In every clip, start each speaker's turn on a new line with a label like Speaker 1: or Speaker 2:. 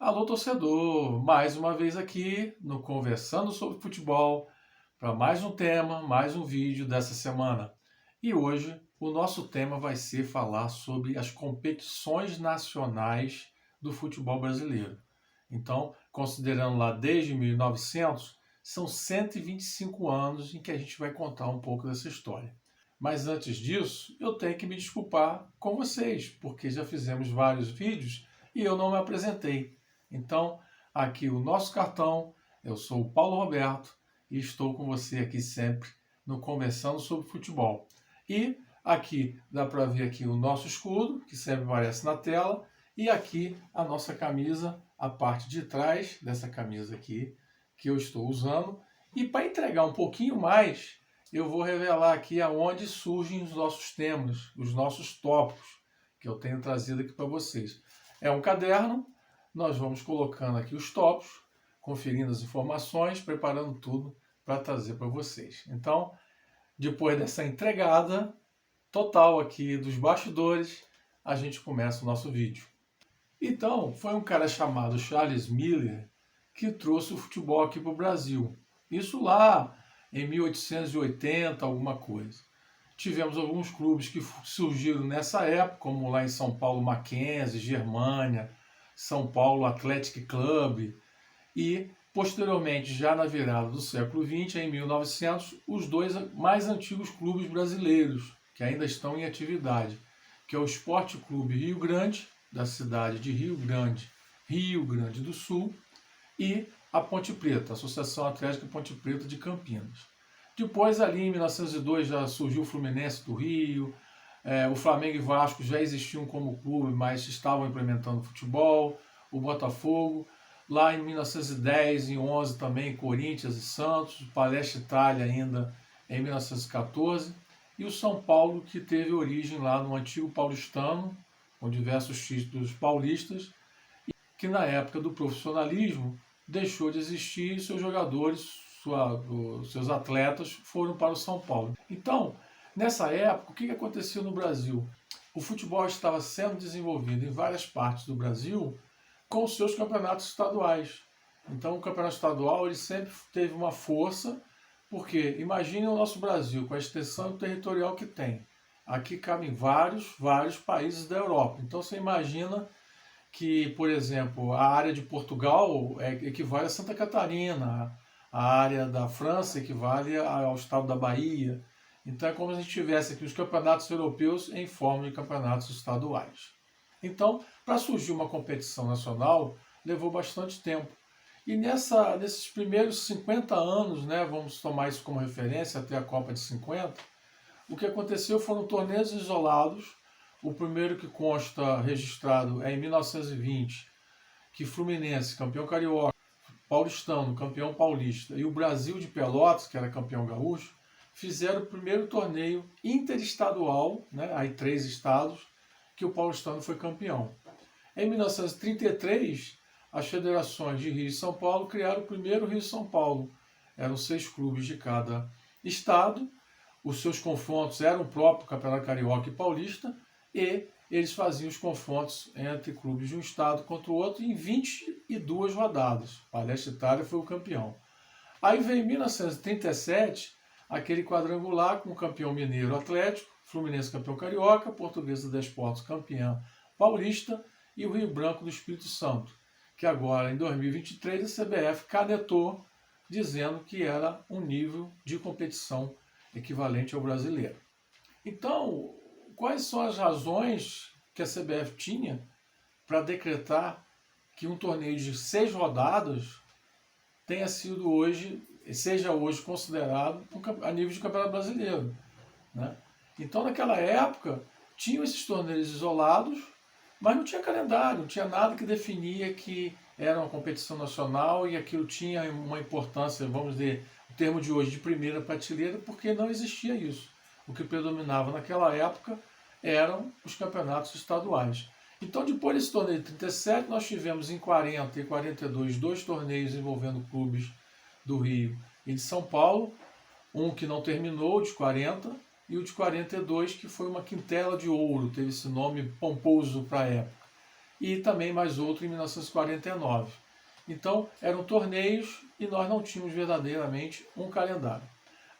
Speaker 1: Alô, torcedor! Mais uma vez aqui no Conversando sobre Futebol para mais um tema, mais um vídeo dessa semana. E hoje o nosso tema vai ser falar sobre as competições nacionais do futebol brasileiro. Então, considerando lá desde 1900, são 125 anos em que a gente vai contar um pouco dessa história. Mas antes disso, eu tenho que me desculpar com vocês, porque já fizemos vários vídeos e eu não me apresentei. Então, aqui o nosso cartão, eu sou o Paulo Roberto e estou com você aqui sempre no Conversando sobre Futebol. E aqui dá para ver aqui o nosso escudo, que sempre aparece na tela, e aqui a nossa camisa, a parte de trás dessa camisa aqui, que eu estou usando. E para entregar um pouquinho mais, eu vou revelar aqui aonde surgem os nossos temas, os nossos tópicos, que eu tenho trazido aqui para vocês. É um caderno. Nós vamos colocando aqui os tópicos, conferindo as informações, preparando tudo para trazer para vocês. Então, depois dessa entregada total aqui dos bastidores, a gente começa o nosso vídeo. Então, foi um cara chamado Charles Miller que trouxe o futebol aqui para o Brasil. Isso lá em 1880, alguma coisa. Tivemos alguns clubes que surgiram nessa época, como lá em São Paulo, Mackenzie, Germânia, São Paulo Athletic Club, e posteriormente, já na virada do século XX, em 1900, os dois mais antigos clubes brasileiros que ainda estão em atividade, que é o Esporte Clube Rio Grande, da cidade de Rio Grande do Sul, e a Ponte Preta, a Associação Atlética Ponte Preta de Campinas. Depois, ali em 1902, já surgiu o Fluminense do Rio, o Flamengo e Vasco já existiam como clube, mas estavam implementando futebol, o Botafogo. Lá em 1910 e 11 também Corinthians e Santos, Palestra Itália ainda em 1914. E o São Paulo, que teve origem lá no antigo paulistano, com diversos títulos paulistas, que na época do profissionalismo deixou de existir e seus jogadores, seus atletas foram para o São Paulo. Então, nessa época, o que aconteceu no Brasil? O futebol estava sendo desenvolvido em várias partes do Brasil com os seus campeonatos estaduais. Então, o campeonato estadual ele sempre teve uma força, porque imagine o nosso Brasil com a extensão territorial que tem. Aqui cabem vários países da Europa. Então, você imagina que, por exemplo, a área de Portugal equivale a Santa Catarina, a área da França equivale ao estado da Bahia. Então é como se a gente tivesse aqui os campeonatos europeus em forma de campeonatos estaduais. Então, para surgir uma competição nacional, levou bastante tempo. E nesses primeiros 50 anos, né, vamos tomar isso como referência até a Copa de 50, o que aconteceu foram torneios isolados. O primeiro que consta registrado é em 1920, que Fluminense, campeão carioca, Paulistano, campeão paulista, e o Brasil de Pelotas, que era campeão gaúcho, fizeram o primeiro torneio interestadual, né, aí 3 estados, que o paulistano foi campeão. Em 1933, as federações de Rio e São Paulo criaram o primeiro Rio e São Paulo. Eram 6 clubes de cada estado, os seus confrontos eram o próprio Campeonato Carioca e Paulista, e eles faziam os confrontos entre clubes de um estado contra o outro em 22 rodadas. Palestra Itália foi o campeão. Aí veio em 1937 aquele quadrangular com o campeão mineiro Atlético, Fluminense campeão carioca, Portuguesa de Desportos campeão paulista e o Rio Branco do Espírito Santo, que agora em 2023 a CBF canetou dizendo que era um nível de competição equivalente ao brasileiro. Então, quais são as razões que a CBF tinha para decretar que um torneio de 6 rodadas seja hoje considerado a nível de campeonato brasileiro, né? Então, naquela época, tinham esses torneios isolados, mas não tinha calendário, não tinha nada que definia que era uma competição nacional e aquilo tinha uma importância, vamos dizer, o termo de hoje, de primeira prateleira, porque não existia isso. O que predominava naquela época eram os campeonatos estaduais. Então, depois desse torneio de 37, nós tivemos em 40 e 42 2 torneios envolvendo clubes do Rio e de São Paulo, um que não terminou, o de 40, e o de 42, que foi uma quintela de ouro, teve esse nome pomposo para a época. e também mais outro em 1949. Então, eram torneios e nós não tínhamos verdadeiramente um calendário.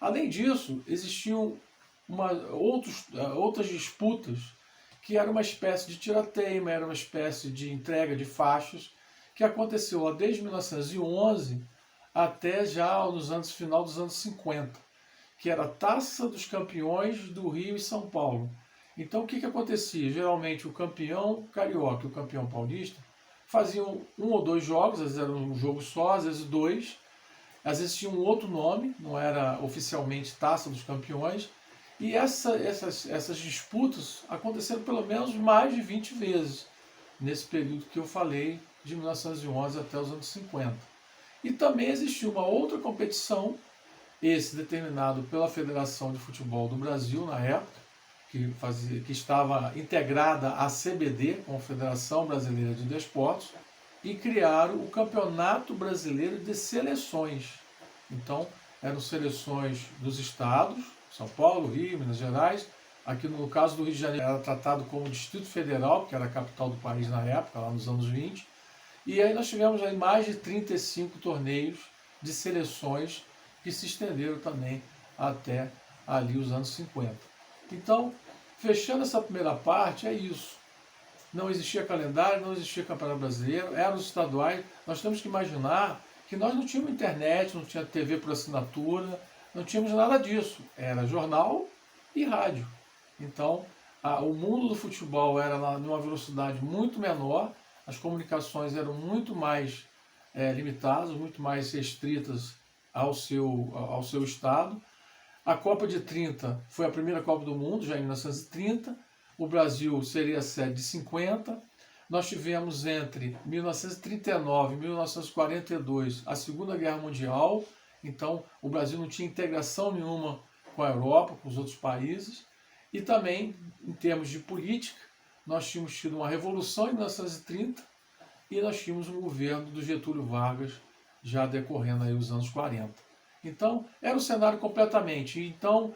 Speaker 1: Além disso, existiam outras disputas que era uma espécie de tirateima, era uma espécie de entrega de faixas, que aconteceu lá desde 1911 até já nos final dos anos 50, que era a Taça dos Campeões do Rio e São Paulo. Então o que acontecia? Geralmente o campeão carioca e o campeão paulista faziam um ou dois jogos, às vezes era um jogo só, às vezes dois, às vezes tinha um outro nome, não era oficialmente Taça dos Campeões, e essas disputas aconteceram pelo menos mais de 20 vezes, nesse período que eu falei, de 1911 até os anos 50. E também existiu uma outra competição, esse determinado pela Federação de Futebol do Brasil, na época, que estava integrada à CBD, Confederação Brasileira de Desportos, e criaram o Campeonato Brasileiro de Seleções. Então, eram seleções dos estados, São Paulo, Rio, Minas Gerais. Aqui no caso do Rio de Janeiro era tratado como Distrito Federal, porque era a capital do país na época, lá nos anos 20. E aí nós tivemos aí mais de 35 torneios de seleções que se estenderam também até ali os anos 50. Então, fechando essa primeira parte, é isso. Não existia calendário, não existia campeonato brasileiro, eram os estaduais. Nós temos que imaginar que nós não tínhamos internet, não tinha TV por assinatura, não tínhamos nada disso. Era jornal e rádio. Então, o mundo do futebol era numa velocidade muito menor, as comunicações eram muito mais limitadas, muito mais restritas ao seu estado. A Copa de 30 foi a primeira Copa do Mundo, já em 1930. O Brasil seria a sede de 50. Nós tivemos entre 1939 e 1942 a Segunda Guerra Mundial. Então, o Brasil não tinha integração nenhuma com a Europa, com os outros países. E também, em termos de política, nós tínhamos tido uma revolução em 1930 e nós tínhamos um governo do Getúlio Vargas já decorrendo aí os anos 40. Então, era um cenário completamente. Então,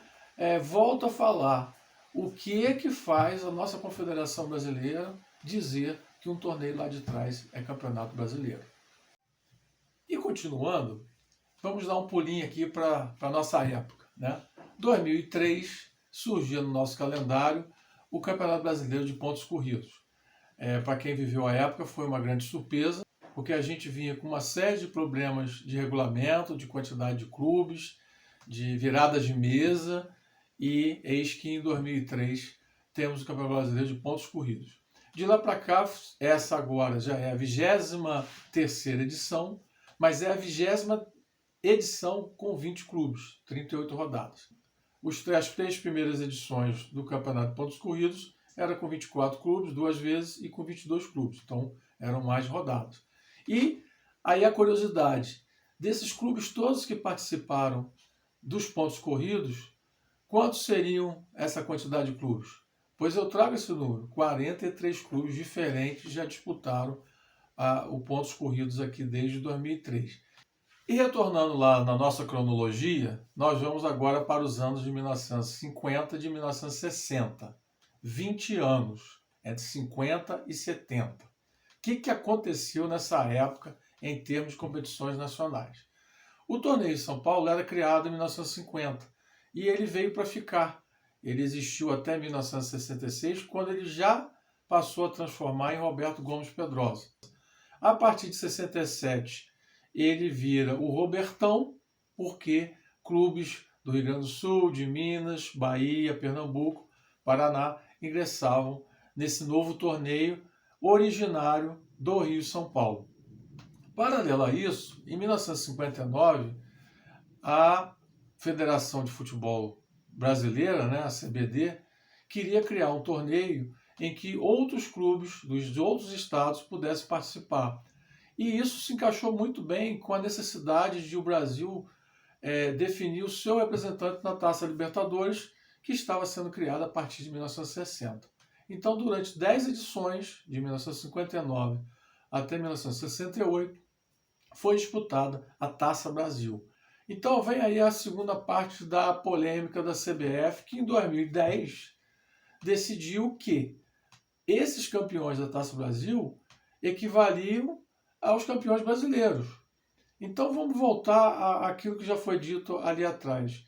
Speaker 1: volto a falar, o que é que faz a nossa Confederação Brasileira dizer que um torneio lá de trás é Campeonato Brasileiro? E continuando, vamos dar um pulinho aqui para a nossa época, né? 2003 surgiu no nosso calendário o Campeonato Brasileiro de Pontos Corridos. Para quem viveu a época foi uma grande surpresa, porque a gente vinha com uma série de problemas de regulamento, de quantidade de clubes, de viradas de mesa, e eis que em 2003 temos o Campeonato Brasileiro de Pontos Corridos. De lá para cá, essa agora já é a 23ª edição, mas é a 20ª edição com 20 clubes, 38 rodadas. As 3 primeiras edições do Campeonato de Pontos Corridos eram com 24 clubes, 2 vezes, e com 22 clubes, então eram mais rodadas. E aí a curiosidade, desses clubes todos que participaram dos pontos corridos, quantos seriam essa quantidade de clubes? Pois eu trago esse número, 43 clubes diferentes já disputaram o pontos corridos aqui desde 2003. E retornando lá na nossa cronologia, nós vamos agora para os anos de 1950 e de 1960. 20 anos, entre 50 e 70. O que aconteceu nessa época em termos de competições nacionais? O torneio de São Paulo era criado em 1950 e ele veio para ficar. Ele existiu até 1966, quando ele já passou a transformar em Roberto Gomes Pedrosa. A partir de 67, ele vira o Robertão, porque clubes do Rio Grande do Sul, de Minas, Bahia, Pernambuco, Paraná ingressavam nesse novo torneio originário do Rio e São Paulo. Paralelo a isso, em 1959, a Federação de Futebol Brasileira, a CBD, queria criar um torneio em que outros clubes dos outros estados pudessem participar. E isso se encaixou muito bem com a necessidade de o Brasil definir o seu representante na Taça Libertadores, que estava sendo criada a partir de 1960. Então, durante 10 edições, de 1959 até 1968, foi disputada a Taça Brasil. Então vem aí a segunda parte da polêmica da CBF, que em 2010 decidiu que esses campeões da Taça Brasil equivaliam aos campeões brasileiros. Então vamos voltar àquilo que já foi dito ali atrás.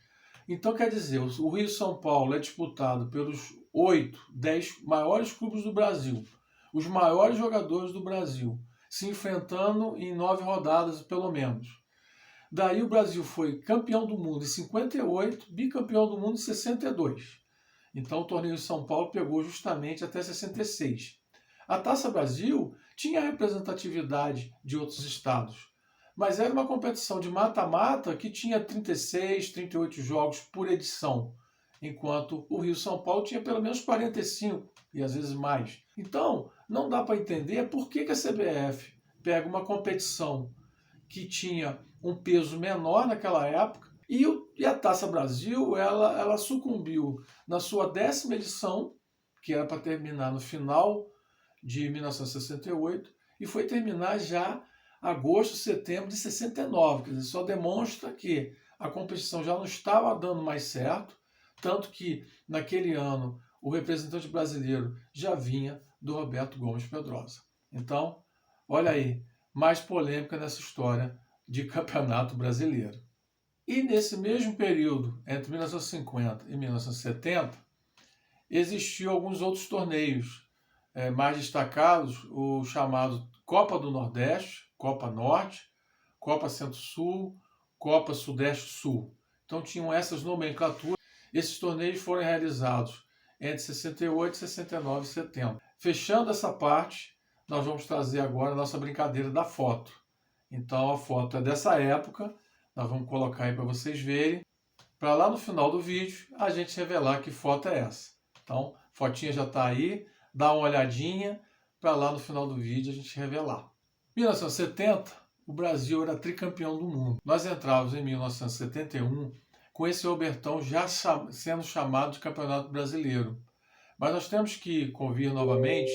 Speaker 1: Então quer dizer, o Rio-São Paulo é disputado pelos 8, 10 maiores clubes do Brasil, os maiores jogadores do Brasil, se enfrentando em 9 rodadas pelo menos. Daí o Brasil foi campeão do mundo em 58, bicampeão do mundo em 62. Então o torneio de São Paulo pegou justamente até 66. A Taça Brasil tinha representatividade de outros estados, mas era uma competição de mata-mata que tinha 36, 38 jogos por edição, enquanto o Rio-São Paulo tinha pelo menos 45 e às vezes mais. Então, não dá para entender por que a CBF pega uma competição que tinha um peso menor naquela época e a Taça Brasil ela sucumbiu na sua 10ª edição, que era para terminar no final de 1968, e foi terminar já agosto, setembro de 69. Quer dizer, só demonstra que a competição já não estava dando mais certo, tanto que naquele ano o representante brasileiro já vinha do Roberto Gomes Pedrosa. Então, olha aí, mais polêmica nessa história de campeonato brasileiro. E nesse mesmo período, entre 1950 e 1970, existiam alguns outros torneios mais destacados, o chamado Copa do Nordeste, Copa Norte, Copa Centro-Sul, Copa Sudeste-Sul. Então tinham essas nomenclaturas. Esses torneios foram realizados entre 68, 69 e 70. Fechando essa parte, nós vamos trazer agora a nossa brincadeira da foto. Então a foto é dessa época, nós vamos colocar aí para vocês verem, para lá no final do vídeo a gente revelar que foto é essa. Então, a fotinha já está aí, dá uma olhadinha, para lá no final do vídeo a gente revelar. Em 1970, o Brasil era tricampeão do mundo. Nós entrávamos em 1971 com esse Robertão já sendo chamado de Campeonato Brasileiro. Mas nós temos que convir novamente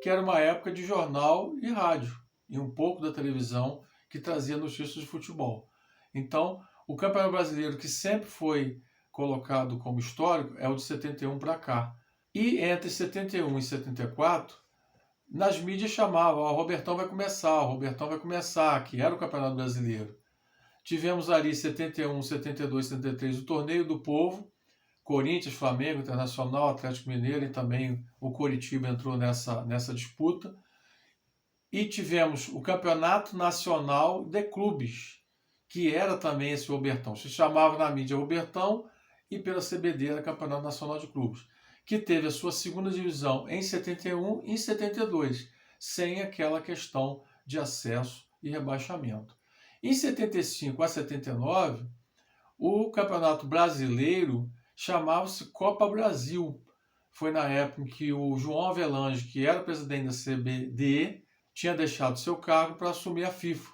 Speaker 1: que era uma época de jornal e rádio, e um pouco da televisão que trazia notícias de futebol. Então, o Campeonato Brasileiro, que sempre foi colocado como histórico, é o de 71 para cá. E entre 71 e 74, nas mídias chamavam, o Robertão vai começar, que era o Campeonato Brasileiro. Tivemos ali 71, 72, 73 o Torneio do Povo, Corinthians, Flamengo, Internacional, Atlético Mineiro e também o Coritiba entrou nessa disputa. E tivemos o Campeonato Nacional de Clubes, que era também esse Robertão. Se chamava na mídia Robertão e pela CBD era Campeonato Nacional de Clubes, que teve a sua segunda divisão em 71 e em 72, sem aquela questão de acesso e rebaixamento. Em 75 a 79, o Campeonato Brasileiro chamava-se Copa Brasil. Foi na época em que o João Avelange, que era presidente da CBD, tinha deixado seu cargo para assumir a FIFA.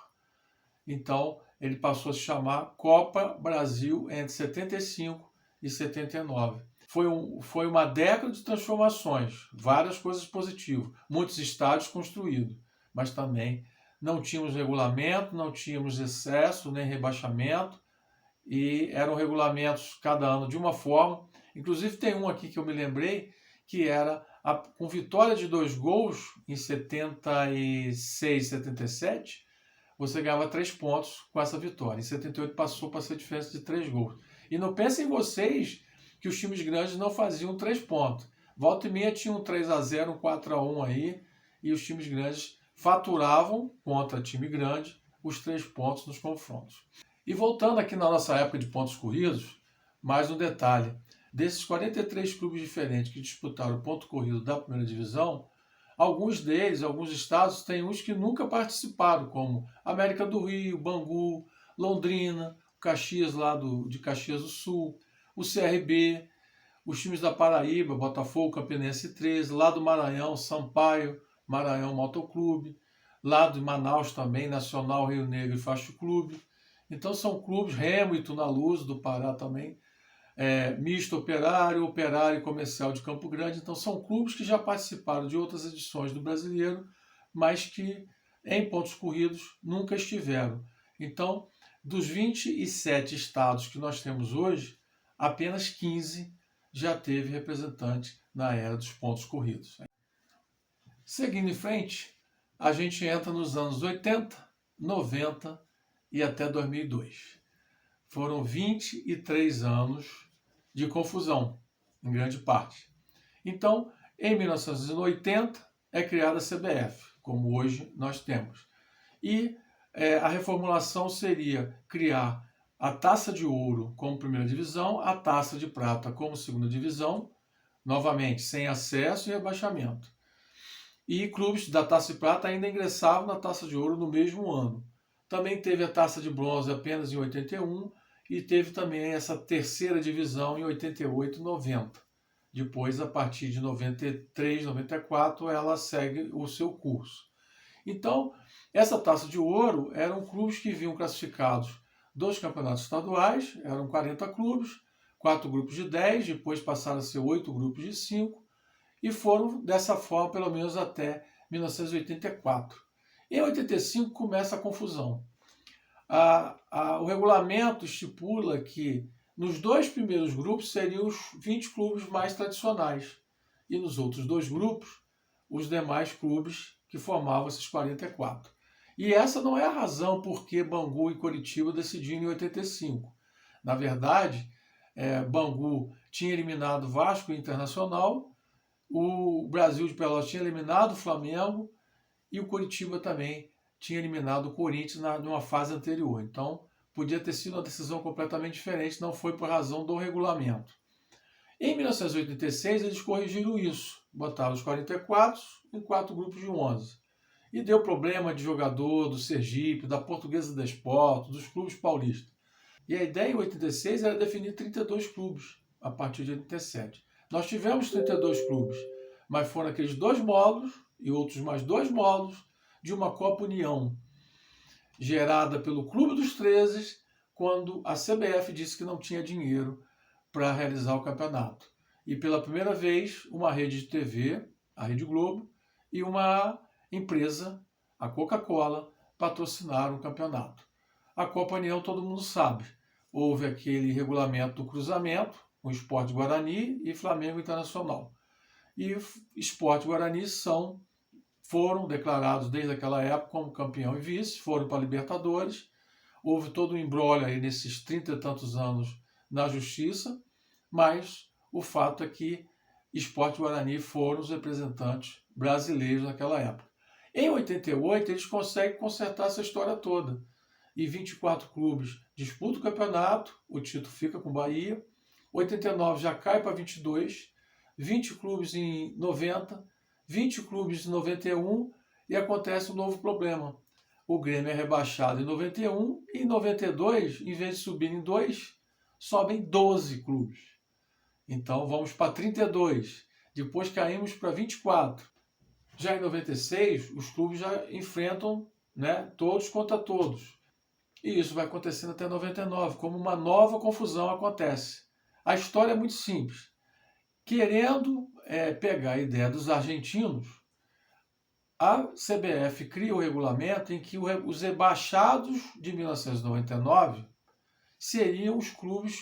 Speaker 1: Então, ele passou a se chamar Copa Brasil entre 75 e 79. Foi uma década de transformações, várias coisas positivas, muitos estádios construídos, mas também não tínhamos regulamento, não tínhamos excesso nem rebaixamento, e eram regulamentos cada ano de uma forma. Inclusive tem um aqui que eu me lembrei, que era com vitória de 2 gols em 76, 77, você ganhava 3 pontos com essa vitória. Em 78 passou para ser diferença de 3 gols. E não pensem vocês que os times grandes não faziam 3 pontos. Volta e meia tinha um 3-0, um 4-1 aí, e os times grandes faturavam contra time grande os 3 pontos nos confrontos. E voltando aqui na nossa época de pontos corridos, mais um detalhe. Desses 43 clubes diferentes que disputaram o ponto corrido da primeira divisão, alguns deles, alguns estados, têm uns que nunca participaram, como América do Rio, Bangu, Londrina, o Caxias lá de Caxias do Sul, o CRB, os times da Paraíba, Botafogo, Campinense 13, lá do Maranhão, Sampaio, Maranhão Motoclube, lá de Manaus também, Nacional, Rio Negro e Faixa Clube. Então são clubes, Remo e Tunaluz, do Pará também, Misto Operário, Operário e Comercial de Campo Grande. Então são clubes que já participaram de outras edições do Brasileiro, mas que em pontos corridos nunca estiveram. Então, dos 27 estados que nós temos hoje, apenas 15 já teve representante na era dos pontos corridos. Seguindo em frente, a gente entra nos anos 80, 90 e até 2002. Foram 23 anos de confusão, em grande parte. Então, em 1980, é criada a CBF, como hoje nós temos. E a reformulação seria criar a Taça de Ouro como primeira divisão, a Taça de Prata como segunda divisão, novamente sem acesso e rebaixamento. E clubes da Taça de Prata ainda ingressavam na Taça de Ouro no mesmo ano. Também teve a Taça de Bronze apenas em 81 e teve também essa terceira divisão em 88 e 90. Depois, a partir de 93, 94, ela segue o seu curso. Então, essa Taça de Ouro eram clubes que vinham classificados dos campeonatos estaduais, eram 40 clubes, 4 grupos de 10, depois passaram a ser 8 grupos de 5, e foram dessa forma pelo menos até 1984. Em 85 começa a confusão. O regulamento estipula que nos dois primeiros grupos seriam os 20 clubes mais tradicionais e nos outros dois grupos os demais clubes que formavam esses 44. E essa não é a razão por que Bangu e Coritiba decidiram em 85. Na verdade, Bangu tinha eliminado Vasco e Internacional, o Brasil de Pelotas tinha eliminado o Flamengo e o Coritiba também tinha eliminado o Corinthians numa fase anterior. Então, podia ter sido uma decisão completamente diferente, não foi por razão do regulamento. Em 1986, eles corrigiram isso, botaram os 44 em 4 grupos de 11. E deu problema de jogador do Sergipe, da Portuguesa do Desporto, dos clubes paulistas. E a ideia em 86 era definir 32 clubes a partir de 87. Nós tivemos 32 clubes, mas foram aqueles 2 módulos e outros mais 2 módulos de uma Copa União, gerada pelo Clube dos 13, quando a CBF disse que não tinha dinheiro para realizar o campeonato. E pela primeira vez, uma rede de TV, a Rede Globo, e uma empresa, a Coca-Cola, patrocinaram o campeonato. A Copa União todo mundo sabe. Houve aquele regulamento do cruzamento, com Sport Guarani e Flamengo Internacional. E Sport Guarani foram declarados desde aquela época como campeão e vice, foram para a Libertadores. Houve todo um imbróglio aí nesses 30 e tantos anos na justiça, mas o fato é que Sport Guarani foram os representantes brasileiros naquela época. Em 88, eles conseguem consertar essa história toda. E 24 clubes disputam o campeonato, o título fica com o Bahia. 89 já cai para 22, 20 clubes em 90, 20 clubes em 91 e acontece um novo problema. O Grêmio é rebaixado em 91 e em 92, em vez de subir em 2, sobem 12 clubes. Então vamos para 32, depois caímos para 24. Já em 96, os clubes já enfrentam, todos contra todos. E isso vai acontecendo até 99, como uma nova confusão acontece. A história é muito simples. Querendo pegar a ideia dos argentinos, a CBF cria o regulamento em que os rebaixados de 1999 seriam os clubes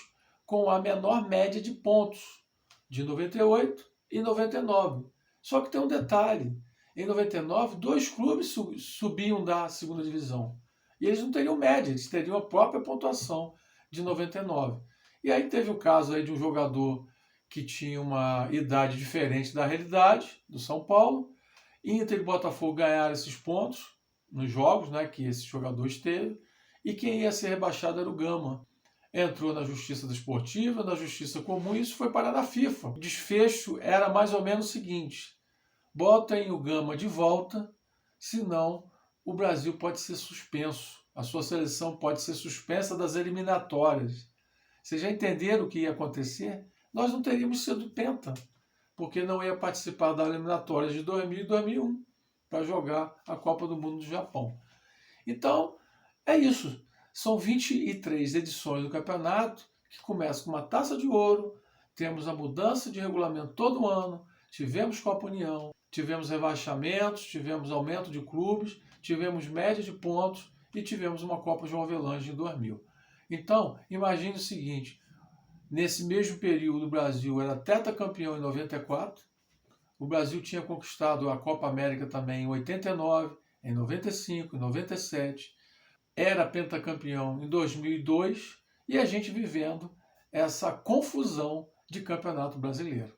Speaker 1: com a menor média de pontos, de 98 e 99. Só que tem um detalhe. Em 99, 2 clubes subiam da segunda divisão. E eles não teriam média, eles teriam a própria pontuação de 99. E aí teve o caso aí de um jogador que tinha uma idade diferente da realidade, do São Paulo. Inter e Botafogo ganharam esses pontos nos jogos que esse jogador esteve. E quem ia ser rebaixado era o Gama. Entrou na Justiça Desportiva, na Justiça Comum, e isso foi parar na FIFA. O desfecho era mais ou menos o seguinte: botem o Gama de volta, senão o Brasil pode ser suspenso. A sua seleção pode ser suspensa das eliminatórias. Vocês já entenderam o que ia acontecer? Nós não teríamos sido penta, porque não ia participar das eliminatórias de 2000 e 2001 para jogar a Copa do Mundo do Japão. Então, é isso. São 23 edições do campeonato, que começa com uma taça de ouro, temos a mudança de regulamento todo ano, tivemos Copa União, tivemos rebaixamentos, tivemos aumento de clubes, tivemos média de pontos e tivemos uma Copa João Avelange em 2000. Então, imagine o seguinte: nesse mesmo período o Brasil era tetracampeão em 94, O Brasil tinha conquistado a Copa América também em 89, em 95, em 97. Era pentacampeão em 2002 e a gente vivendo essa confusão de campeonato brasileiro.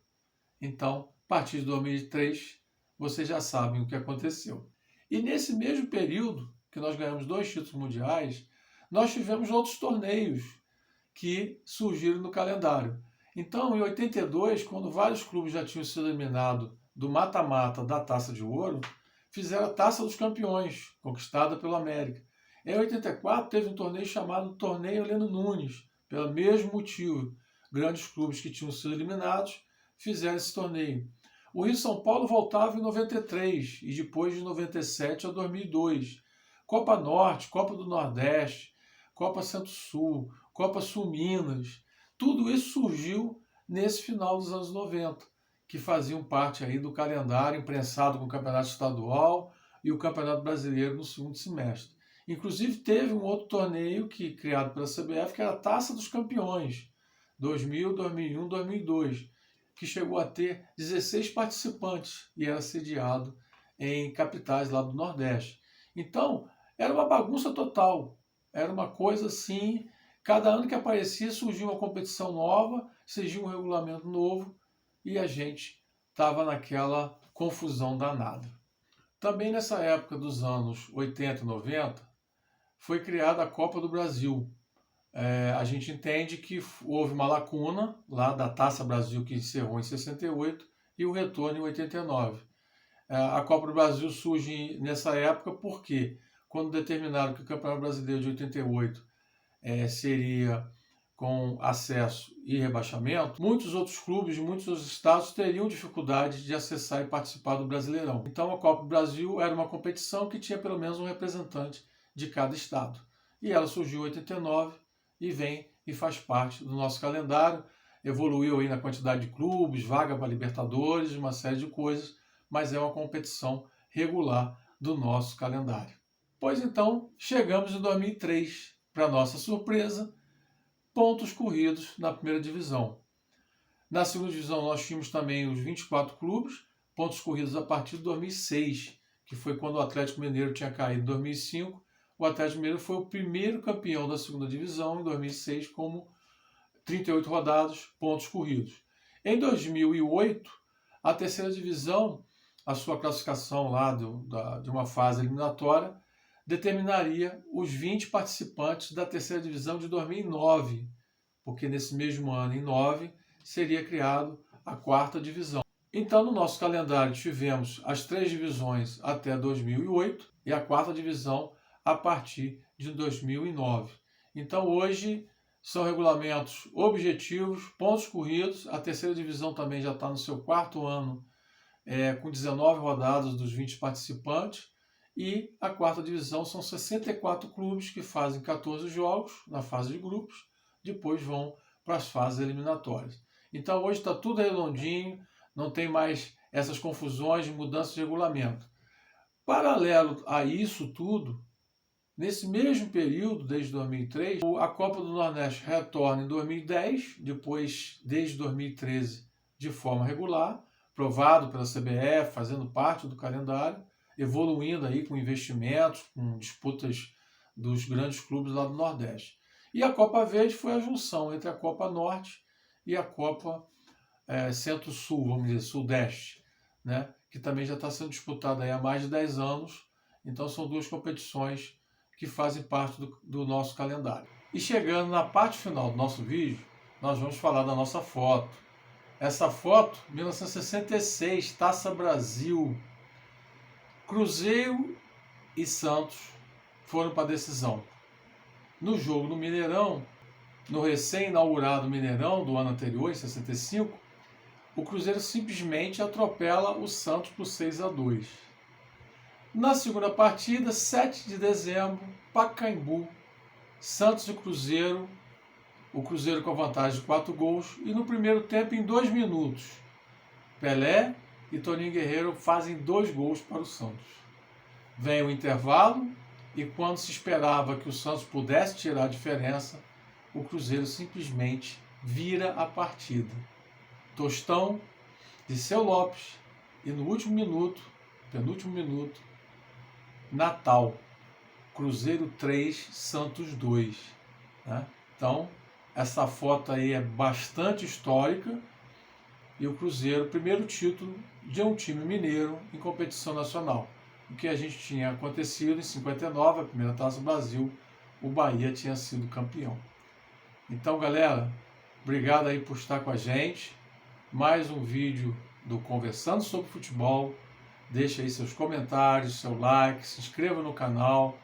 Speaker 1: Então, a partir de 2003, vocês já sabem o que aconteceu. E nesse mesmo período que nós ganhamos 2 títulos mundiais, nós tivemos outros torneios que surgiram no calendário. Então, em 82, quando vários clubes já tinham sido eliminados do mata-mata da Taça de Ouro, fizeram a Taça dos Campeões, conquistada pelo América. Em 84, teve um torneio chamado Torneio Heleno Nunes, pelo mesmo motivo. Grandes clubes que tinham sido eliminados fizeram esse torneio. O Rio-São Paulo voltava em 93 e depois de 97 a 2002. Copa Norte, Copa do Nordeste, Copa Centro-Sul, Copa Sul-Minas, tudo isso surgiu nesse final dos anos 90, que faziam parte aí do calendário imprensado com o Campeonato Estadual e o Campeonato Brasileiro no segundo semestre. Inclusive teve um outro torneio criado pela CBF, que era a Taça dos Campeões, 2000, 2001, 2002, que chegou a ter 16 participantes e era sediado em capitais lá do Nordeste. Então, era uma bagunça total, era uma coisa assim, cada ano que aparecia surgia uma competição nova, surgia um regulamento novo e a gente estava naquela confusão danada. Também nessa época dos anos 80 e 90, foi criada a Copa do Brasil. A gente entende que houve uma lacuna lá da Taça Brasil que encerrou em 68 e o retorno em 89. A Copa do Brasil surge nessa época porque, quando determinaram que o Campeonato Brasileiro de 88 seria com acesso e rebaixamento, muitos outros clubes de muitos outros estados teriam dificuldade de acessar e participar do Brasileirão. Então a Copa do Brasil era uma competição que tinha pelo menos um representante de cada estado. E ela surgiu em 89 e vem e faz parte do nosso calendário. Evoluiu aí na quantidade de clubes, vaga para Libertadores, uma série de coisas, mas é uma competição regular do nosso calendário. Pois então, chegamos em 2003, para nossa surpresa, pontos corridos na primeira divisão. Na segunda divisão nós tínhamos também os 24 clubes, pontos corridos a partir de 2006, que foi quando o Atlético Mineiro tinha caído em 2005. O Atlético Mineiro foi o primeiro campeão da segunda divisão em 2006, como 38 rodadas, pontos corridos. Em 2008, a terceira divisão, a sua classificação lá de uma fase eliminatória, determinaria os 20 participantes da terceira divisão de 2009, porque nesse mesmo ano, em 9, seria criado a quarta divisão. Então, no nosso calendário, tivemos as 3 divisões até 2008 e a quarta divisão a partir de 2009. Então, hoje, são regulamentos objetivos, pontos corridos. A terceira divisão também já está no seu 4º ano, com 19 rodadas dos 20 participantes. E a quarta divisão são 64 clubes que fazem 14 jogos na fase de grupos, depois vão para as fases eliminatórias. Então hoje está tudo redondinho, não tem mais essas confusões de mudança de regulamento. Paralelo a isso tudo, nesse mesmo período, desde 2003, a Copa do Nordeste retorna em 2010, depois desde 2013 de forma regular, aprovado pela CBF, fazendo parte do calendário, evoluindo aí com investimentos, com disputas dos grandes clubes lá do Nordeste. E a Copa Verde foi a junção entre a Copa Norte e a Copa Centro-Sul, vamos dizer, Sudeste, né? Que também já está sendo disputada aí há mais de 10 anos. Então são 2 competições que fazem parte do nosso calendário. E chegando na parte final do nosso vídeo, nós vamos falar da nossa foto. Essa foto, 1966, Taça Brasil. Cruzeiro e Santos foram para a decisão. No jogo no Mineirão, no recém-inaugurado Mineirão do ano anterior, em 65, o Cruzeiro simplesmente atropela o Santos por 6-2. Na segunda partida, 7 de dezembro, Pacaembu, Santos e Cruzeiro, o Cruzeiro com a vantagem de 4 gols, e no primeiro tempo, em 2 minutos, Pelé e Toninho Guerreiro fazem 2 gols para o Santos. Vem o intervalo e quando se esperava que o Santos pudesse tirar a diferença, o Cruzeiro simplesmente vira a partida. Tostão, Dirceu Lopes, E no último minuto, penúltimo minuto, Natal, Cruzeiro 3, Santos 2. Né? Então, essa foto aí é bastante histórica. E o Cruzeiro, primeiro título de um time mineiro em competição nacional. O que a gente tinha acontecido em 59, a primeira Taça do Brasil, o Bahia tinha sido campeão. Então, galera, obrigado aí por estar com a gente. Mais um vídeo do Conversando sobre Futebol. Deixe aí seus comentários, seu like, se inscreva no canal.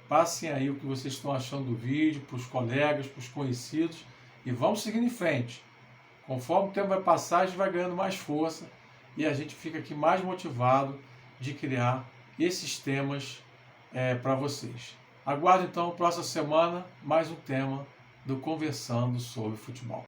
Speaker 1: Passem aí o que vocês estão achando do vídeo para os colegas, para os conhecidos. E vamos seguindo em frente. Conforme o tempo vai passar, a gente vai ganhando mais força e a gente fica aqui mais motivado de criar esses temas para vocês. Aguardo então, próxima semana, mais um tema do Conversando sobre Futebol.